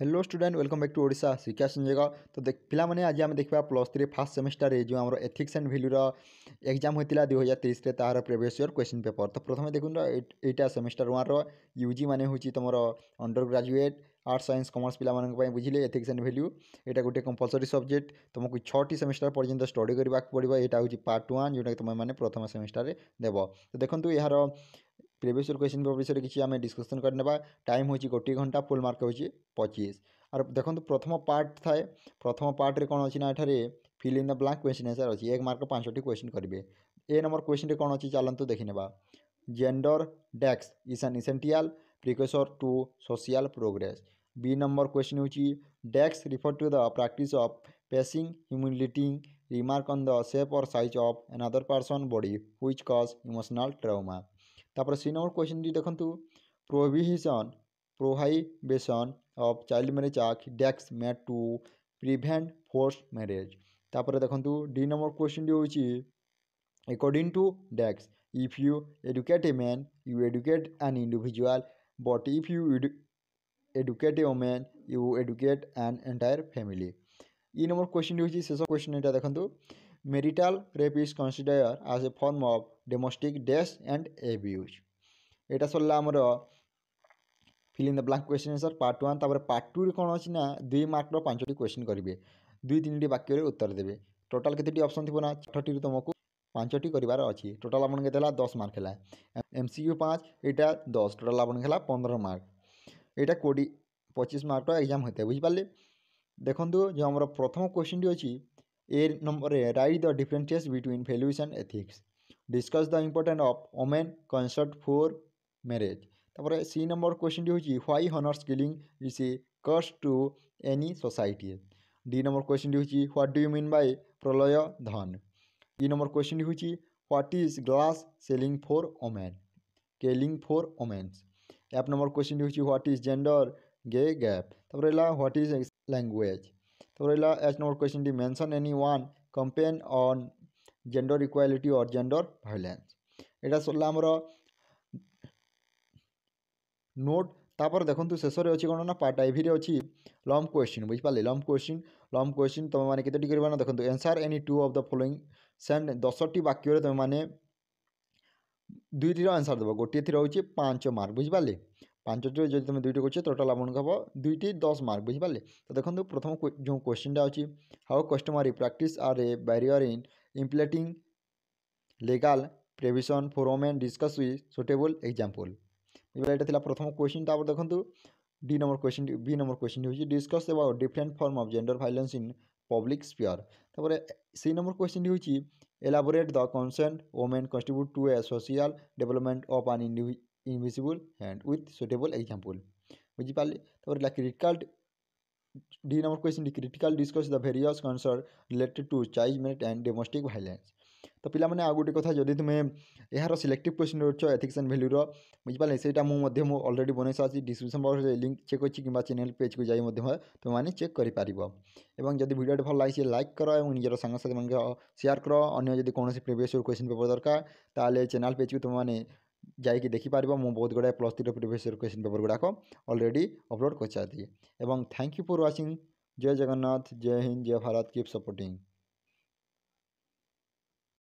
Hello student welcome back to Odisha Shiksha Sanjay. तो देख पिलामाने आज आम देखा +3 फास्ट सेमेस्टर जो आम एथिक्स एंड भैल्यूर एग्जाम होता 2023 तार प्रिवियस ईयर क्वेश्चन पेपर। तो प्रथम देखुन यहाँ सेमेस्टर 1 यूजी मान हूँ तुम under graduate arts science commerce पे बुझे एथिक्स एंड भैल्यू यहाँ गोटे कंपलसरी सब्जेक्ट तुमको 6टी सेमेस्टर पर्यंत स्टडी करने पड़ो। यहाँ हूँ पार्ट 1 जोटा तुम मैंने प्रथम सेमेस्टर देव। तो देखो यार प्रिवियस ईयर क्वेश्चन पेपर विषय किसी आम डिस्कसन करने टाइम हो 1 घंटा फुल मार्क हो 25 और देखो प्रथम पार्ट थाए प्रथम पार्ट कौन अच्छी ना ये fill in the blank question answer अच्छी 1 मार्क 5टी क्वेश्चन करेंगे। ए नंबर क्वेश्चन कौन अच्छी चलते देखने gender desk is an essential precursor to social progress. B number question हूँ desk refer to the practice of passing humiliating remark on the shape और size of another person body which cause emotional trauma. तापर C number question देखु prohibition prohibition of child marriage act desk made to prevent force marriage. तापर देखु D number question हूँ according to desk if you educate a man you educate an individual but if you educate a women you educate an entire family. ई number question हूँ शेष question यहाँ देखो marital rape is consider as a form of domestic death and abuse. यहाँ सरला आमर fill in the blank question answer part 1। तापर part 2 कौन अच्छी ना 2 मार्क 5टी क्वेश्चन करेंगे 2-3टी वाक्य उत्तर देवे। टोटाल केते ऑप्शन थी ना 6टी तुमको 5टी करार अच्छी। टोटाल आपन के 10 मार्क है एमसीक्यू 5 यहाँ 10 टोटाल आपन के 15 मार्क यहाँ 25 मार्क एग्जाम होता है बुझिपारे। देखो जो आम प्रथम क्वेश्चन अच्छी A number write the differences between values and ethics discuss the importance of women consent for marriage. तापर सी नंबर क्वेश्चन हूँ why honours killing is a curse to any society. D number question हूँ what do you mean by प्रलय धन। E number question हूँ what is glass ceiling for women ceiling for women's. F number question हूँ what is gender गे gap. तापर what is language. तापर H number question mention any one campaign on gender equality और gender violence. यहाँ सरला आमर note. तापर देखो शेष में अच्छी कौन ना पार्ट आईवी अच्छी लॉन्ग क्वेश्चन बुझिपारे लॉन्ग क्वेश्चन तुम मैंने केतोटी करना देखो answer any 2 of the following send 10टी वाक्य तुम मैंने 2टी आंसर देव गोटे थी रोचे 5 मार्क बुझिपारे 5टी जो तुम 2टी कर टोटाल आपन हम 2टी 10 मार्क बुझिपारे। तो देखो प्रथम जो क्वेश्चनटा अच्छी how customary practice are a barrier in implementing legal provision for women discuss with suitable example. यहाँ प्रथम क्वेश्चन। तापर देखो D number question B number question हूँ discuss about different form of gender violence in public sphere. तापर C number question हूँ elaborate the consent women contribute to a social development of an invisible hand with suitable example बुझिपारे। तापर critical D number question critical discuss the various concern related to child marriage and domestic violence. तो पिलामाने आ गोटे कथा जदि तुम्हें यार सिलेक्टिव क्वेश्चन रोच एथिक्स एंड भैल्यूर बुझिपारे से मुझे अलरेडी बन सारी डिस्क्रिप्शन बॉक्स में लिंक चेक अच्छी कि चैनल पेज को जाई तुम चेक कर जब वीडियो भल लगे लाइक कर और निजर सांगसाथी मान शेयर कर अन्य कौन प्रिवियस क्वेश्चन पेपर दरकार ताले चैनल पेज को तुमने जाइए देखिपार मुझे बहुत गुड़ा +3 प्रिवियस क्वेश्चन पेपर गुड़ाक अलरेडी अपलोड कर सारी। Thank you for watching. जय जगन्नाथ जय हिंद जय भारत कीप सपोर्टिंग।